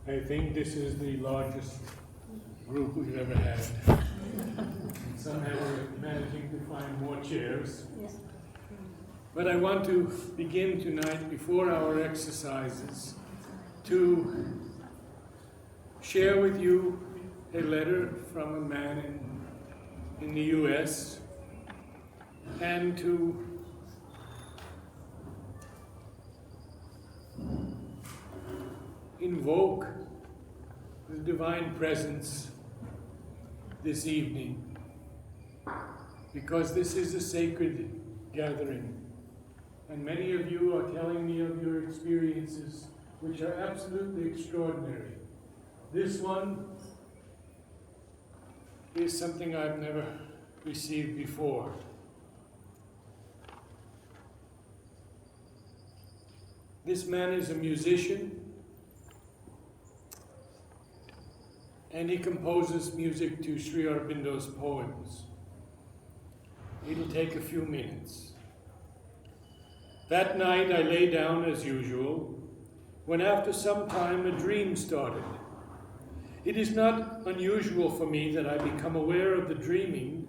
I think this is the largest group we've ever had. Somehow we're managing to find more chairs. Yes. But I want to begin tonight, before our exercises, to share with you a letter from a man in the US, and to invoke the divine presence this evening, because this is a sacred gathering, and many of you are telling me of your experiences, which are absolutely extraordinary. This one is something I've never received before. This man is a musician, and he composes music to Sri Aurobindo's poems. It'll take a few minutes. That night I lay down as usual, when after some time a dream started. It is not unusual for me that I become aware of the dreaming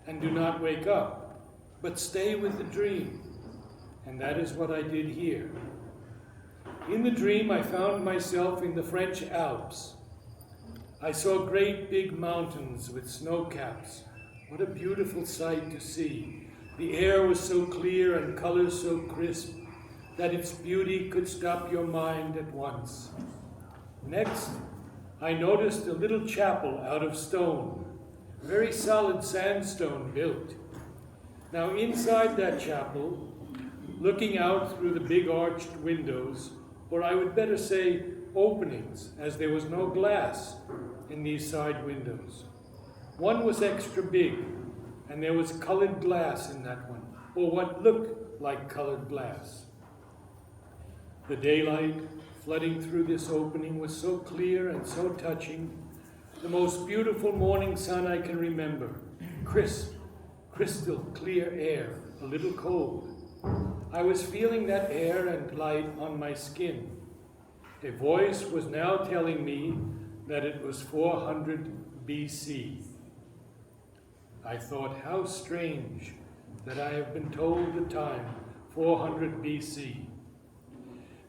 and do not wake up, but stay with the dream. And that is what I did here. In the dream, I found myself in the French Alps. I saw great big mountains with snow caps. What a beautiful sight to see. The air was so clear and colors so crisp that its beauty could stop your mind at once. Next, I noticed a little chapel out of stone, very solid sandstone built. Now inside that chapel, looking out through the big arched windows, or I would better say openings, as there was no glass in these side windows. One was extra big, and there was colored glass in that one, or what looked like colored glass. The daylight flooding through this opening was so clear and so touching, the most beautiful morning sun I can remember. Crisp, crystal clear air, a little cold. I was feeling that air and light on my skin. A voice was now telling me that it was 400 BC. I thought, how strange that I have been told the time, 400 BC.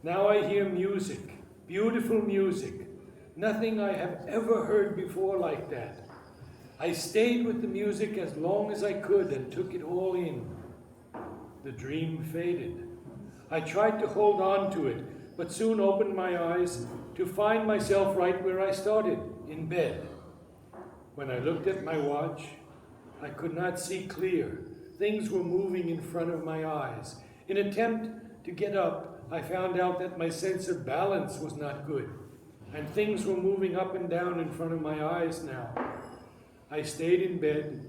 Now I hear music, beautiful music, nothing I have ever heard before like that. I stayed with the music as long as I could and took it all in. The dream faded. I tried to hold on to it, but soon opened my eyes to find myself right where I started, in bed. When I looked at my watch, I could not see clear. Things were moving in front of my eyes. In an attempt to get up, I found out that my sense of balance was not good, and things were moving up and down in front of my eyes now. I stayed in bed,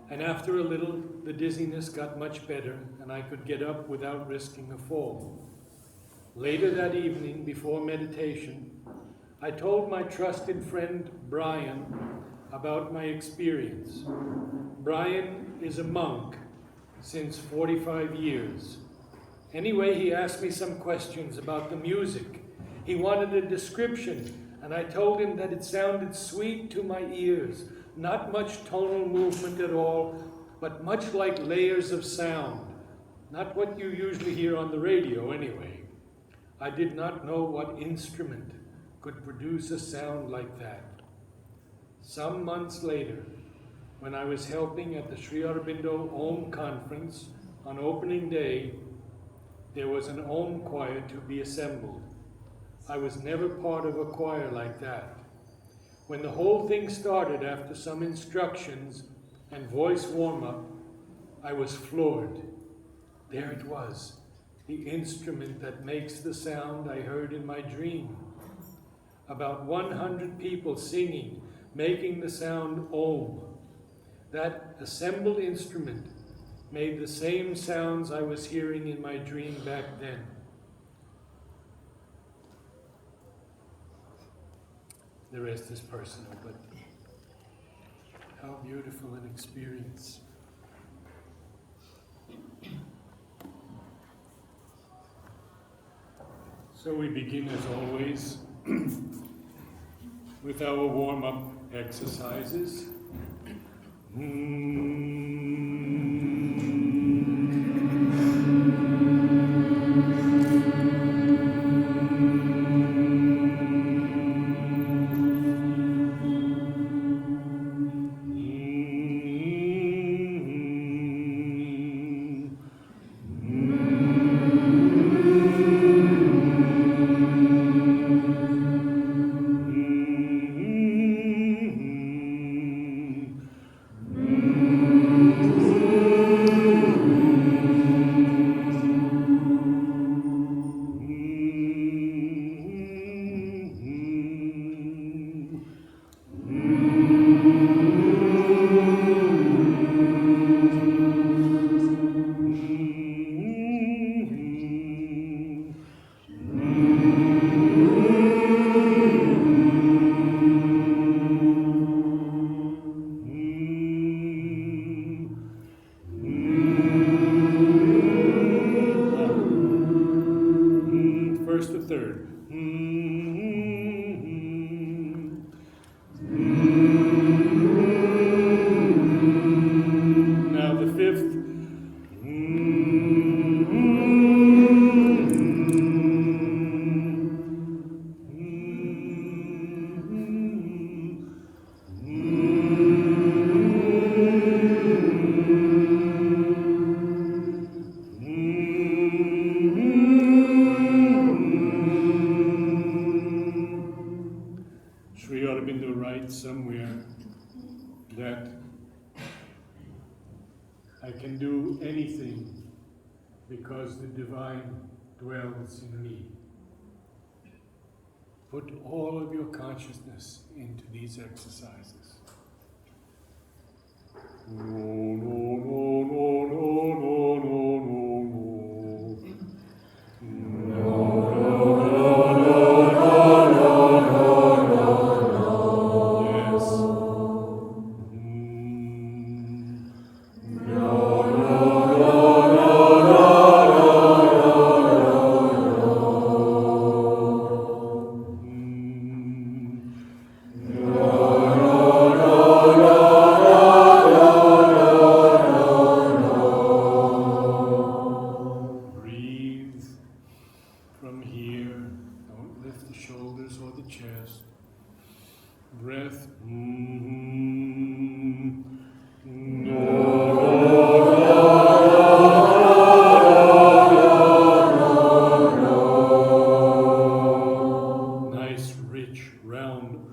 and after a little, the dizziness got much better, and I could get up without risking a fall. Later that evening, before meditation, I told my trusted friend Brian about my experience. Brian is a monk since 45 years. Anyway, he asked me some questions about the music. He wanted a description, and I told him that it sounded sweet to my ears, not much tonal movement at all, but much like layers of sound, not what you usually hear on the radio anyway. I did not know what instrument could produce a sound like that. Some months later, when I was helping at the Sri Aurobindo Om conference on opening day, there was an Om choir to be assembled. I was never part of a choir like that. When the whole thing started after some instructions and voice warm-up, I was floored. There it was, the instrument that makes the sound I heard in my dream. About 100 people singing, making the sound Om. That assembled instrument made the same sounds I was hearing in my dream back then. The rest is personal, but how beautiful an experience. So we begin as always with our warm-up exercises. First to third. Now the fifth. Aurobindo writes somewhere that I can do anything because the divine dwells in me. Put all of your consciousness into these exercises. No, no, no, no, no, no, no, no, no. From here, don't lift the shoulders or the chest. Breath. Nice, rich, round.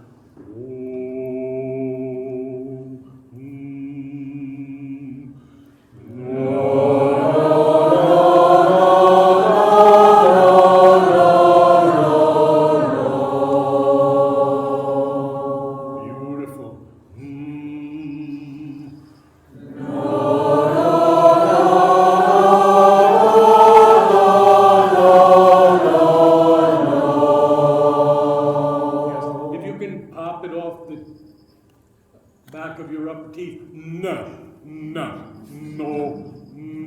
Back of your upper teeth. No, no, no, no,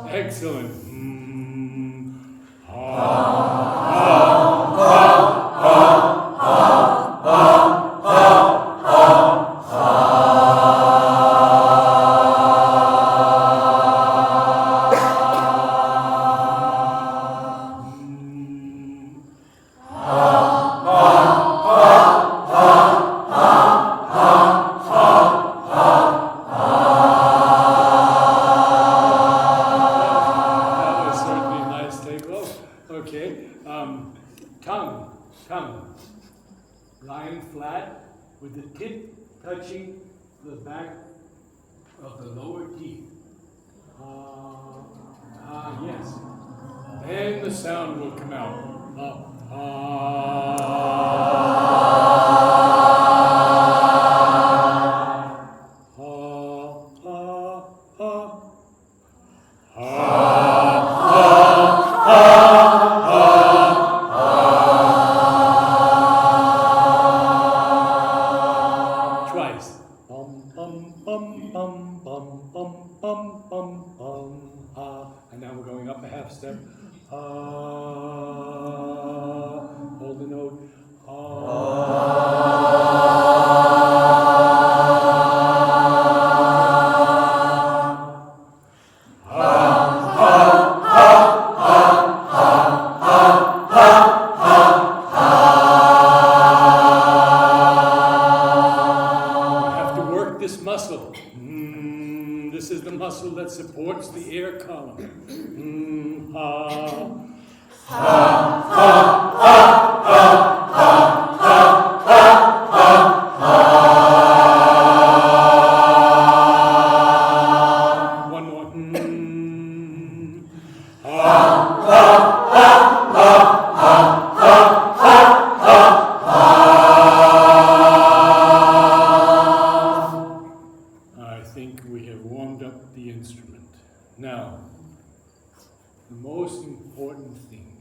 Excellent. That was certainly a nice takeoff. Okay. Tongue. Lying flat with the tip touching the back of the lower teeth. Yes. Then the sound will come out. Twice. Bum bum bum bum bum bum bum bum bum ha. And now we're going up a half step. Hold the note. We have to work this muscle. This is the muscle that supports the air column. Ha. One more. I think we have warmed up the instrument. Now, the most important thing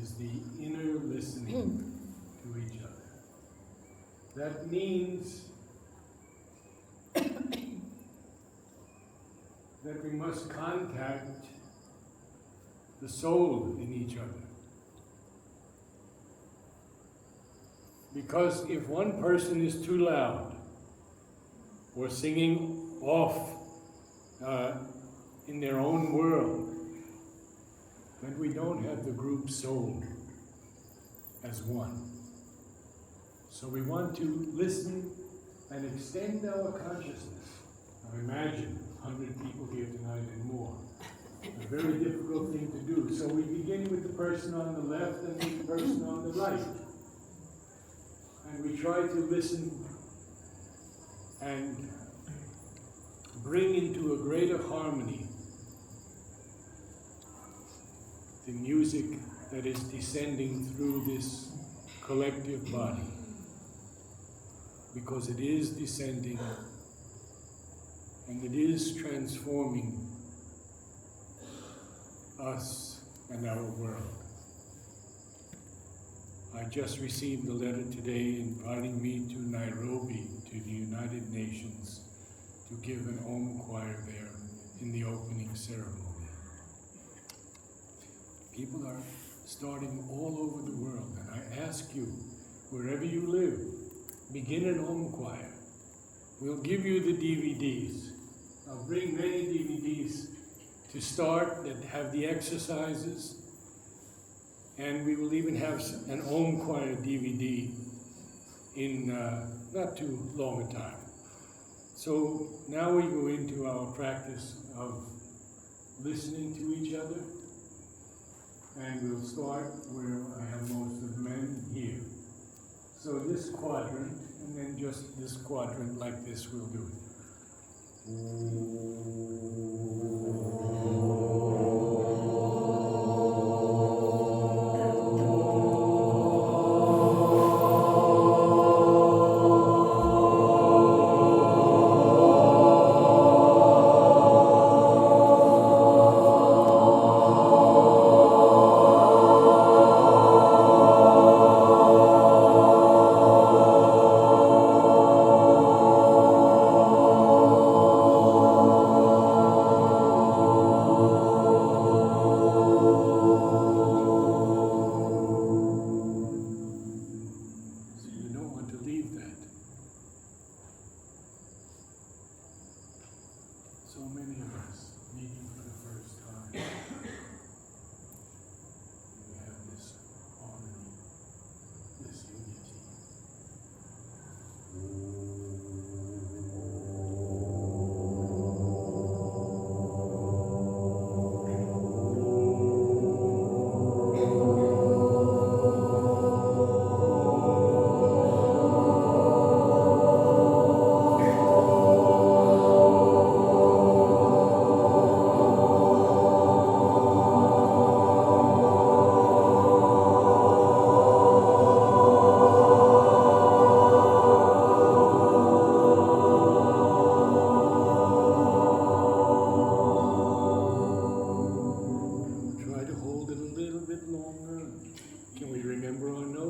is the inner listening to each other. That means that we must contact the soul in each other. Because if one person is too loud or singing off in their own world, then we don't have the group soul as one. So we want to listen and extend our consciousness. Now imagine 100 people here tonight and more. A very difficult thing to do. So we begin with the person on the left and the person on the right. And we try to listen and bring into a greater harmony the music that is descending through this collective body. Because it is descending and it is transforming us and our world. I just received a letter today inviting me to Nairobi, to the United Nations, to give an Om choir there in the opening ceremony. People are starting all over the world, and I ask you, wherever you live, begin an Om choir. We'll give you the DVDs. I'll bring many DVDs to start that have the exercises, and we will even have an Om choir DVD in not too long a time. So now we go into our practice of listening to each other, and we'll start where I have most of the men here. So this quadrant, and then just this quadrant like this, we'll do it.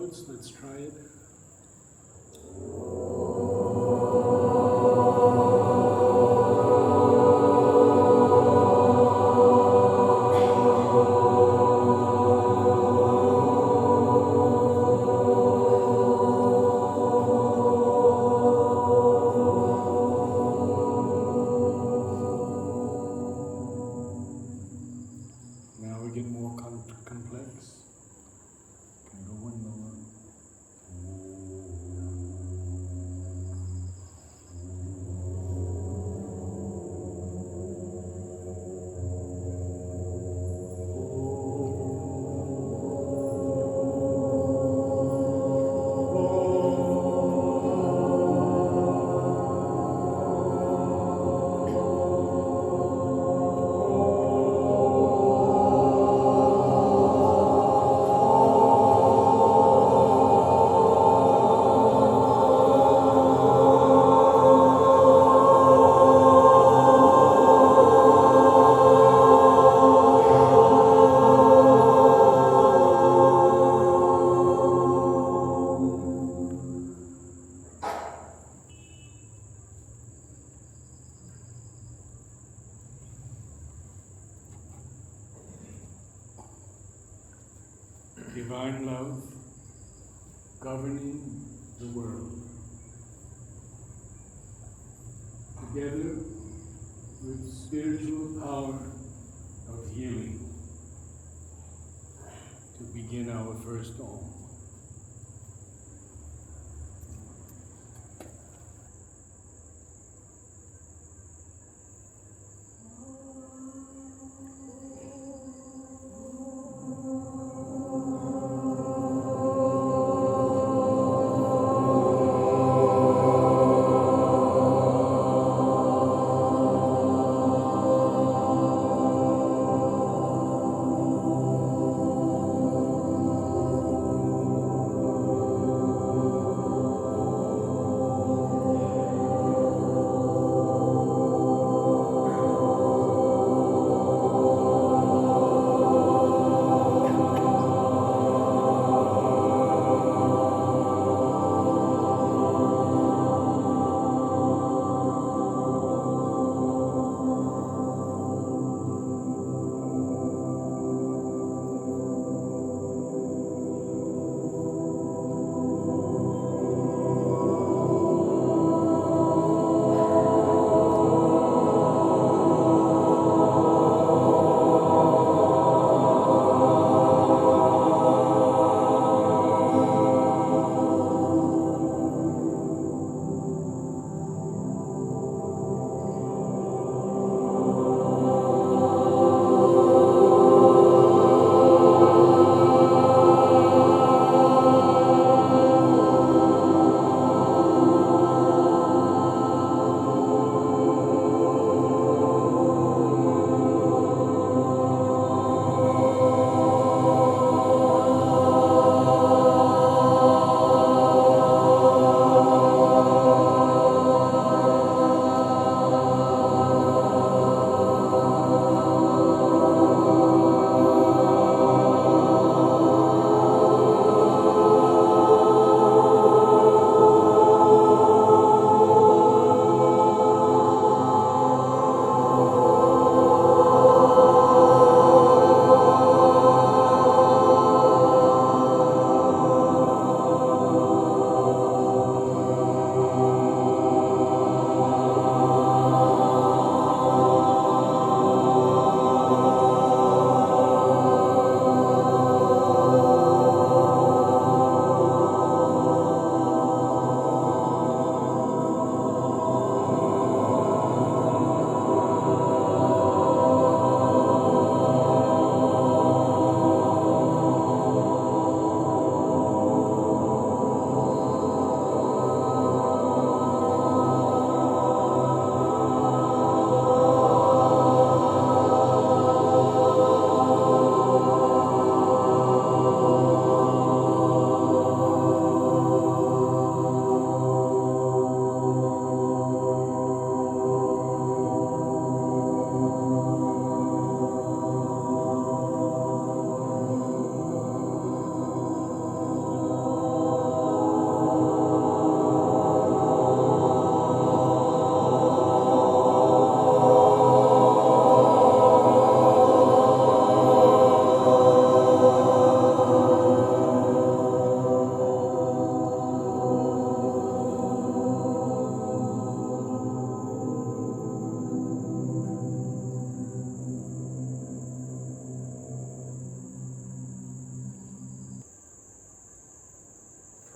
notes. Let's try it. Now we get more complex. Can go one more. Divine love governing the world, together with spiritual power of healing, to begin our first Om.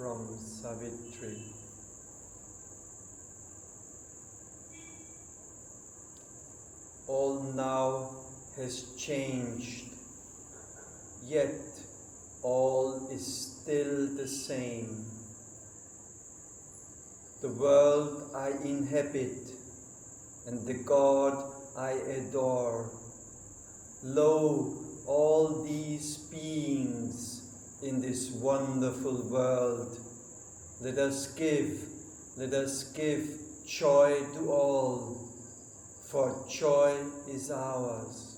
from Savitri. All now has changed, yet all is still the same. The world I inhabit and the God I adore. Lo, all these beings in this wonderful world. Let us give joy to all, for joy is ours.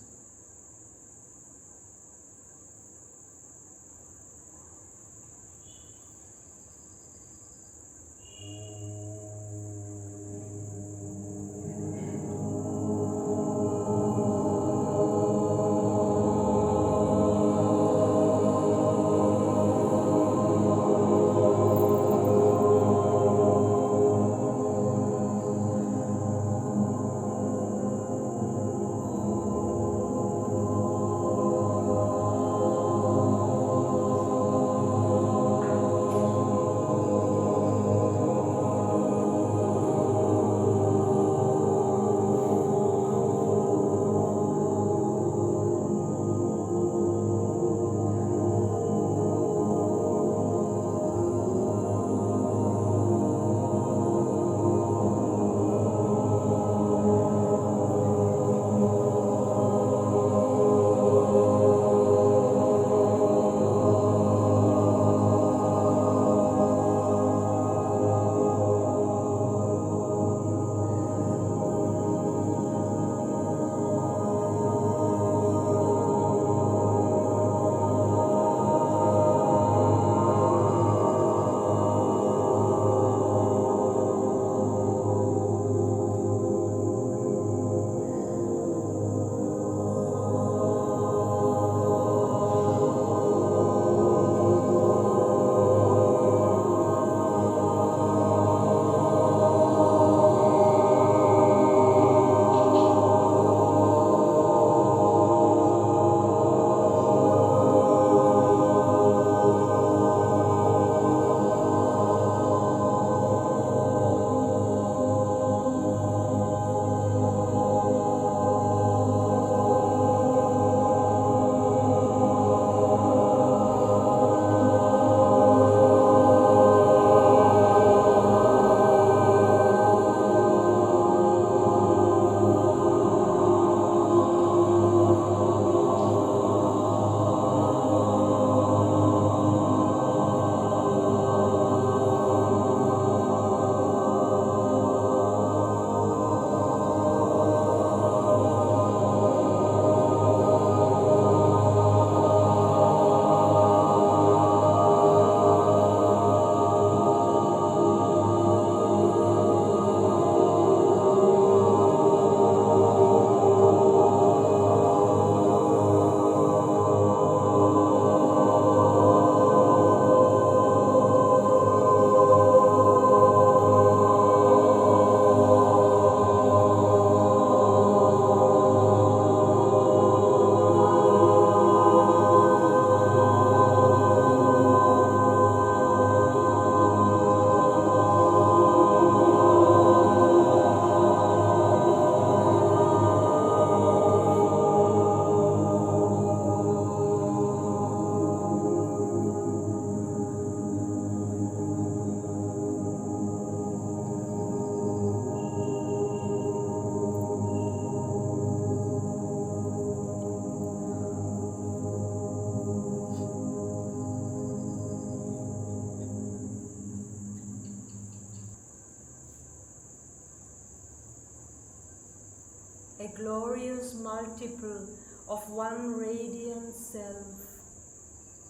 a glorious multiple of one radiant self,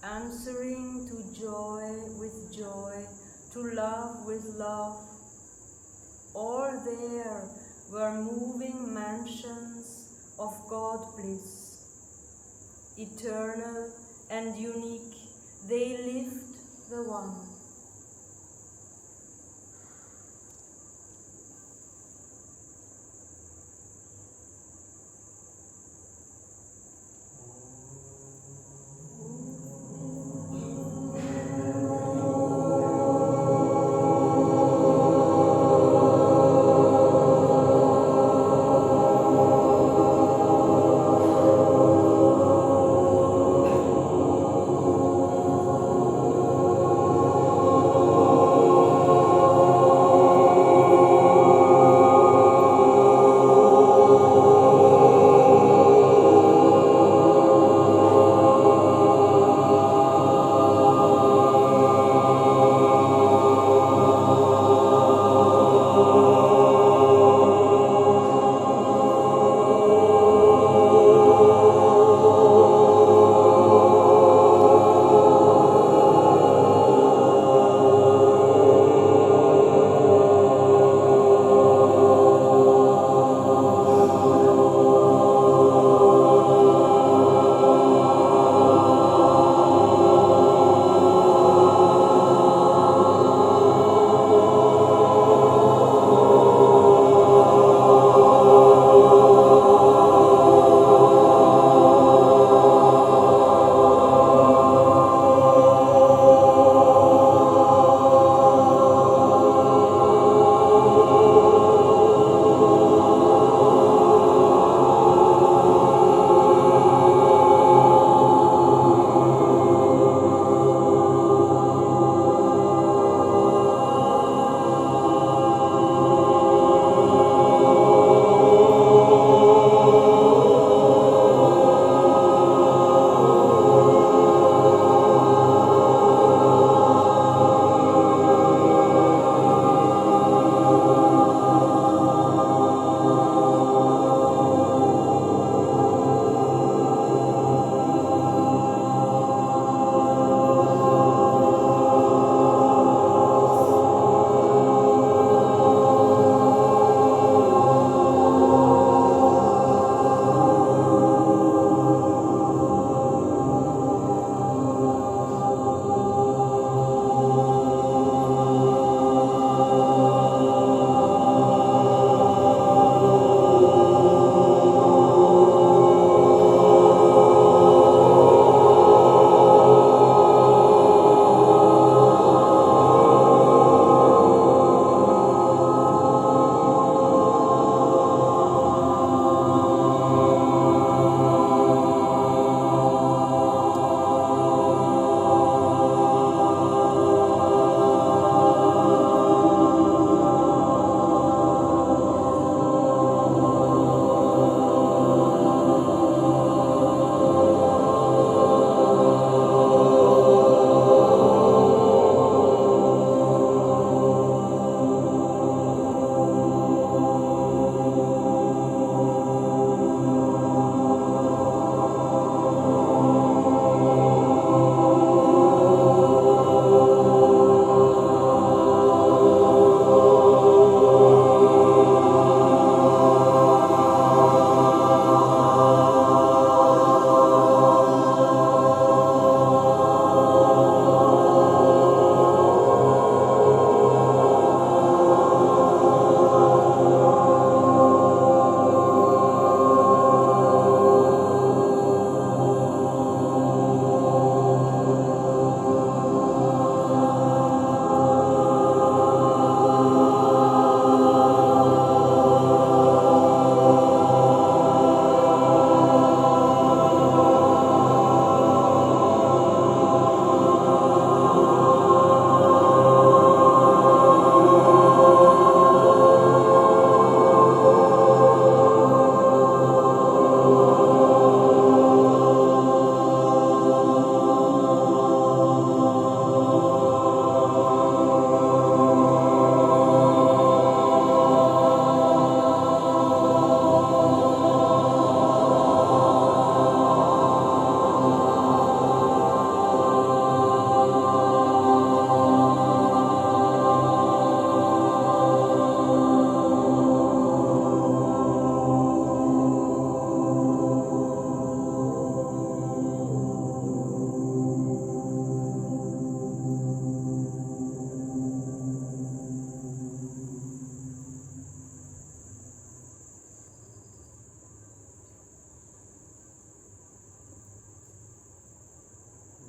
answering to joy with joy, to love with love. All there were moving mansions of God bliss, eternal and unique, they lift the one.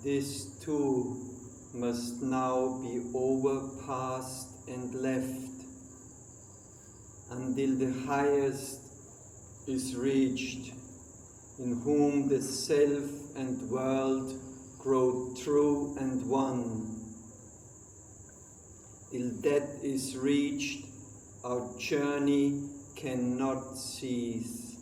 This too must now be overpassed and left until the highest is reached, in whom the self and world grow true and one. Till that is reached, our journey cannot cease.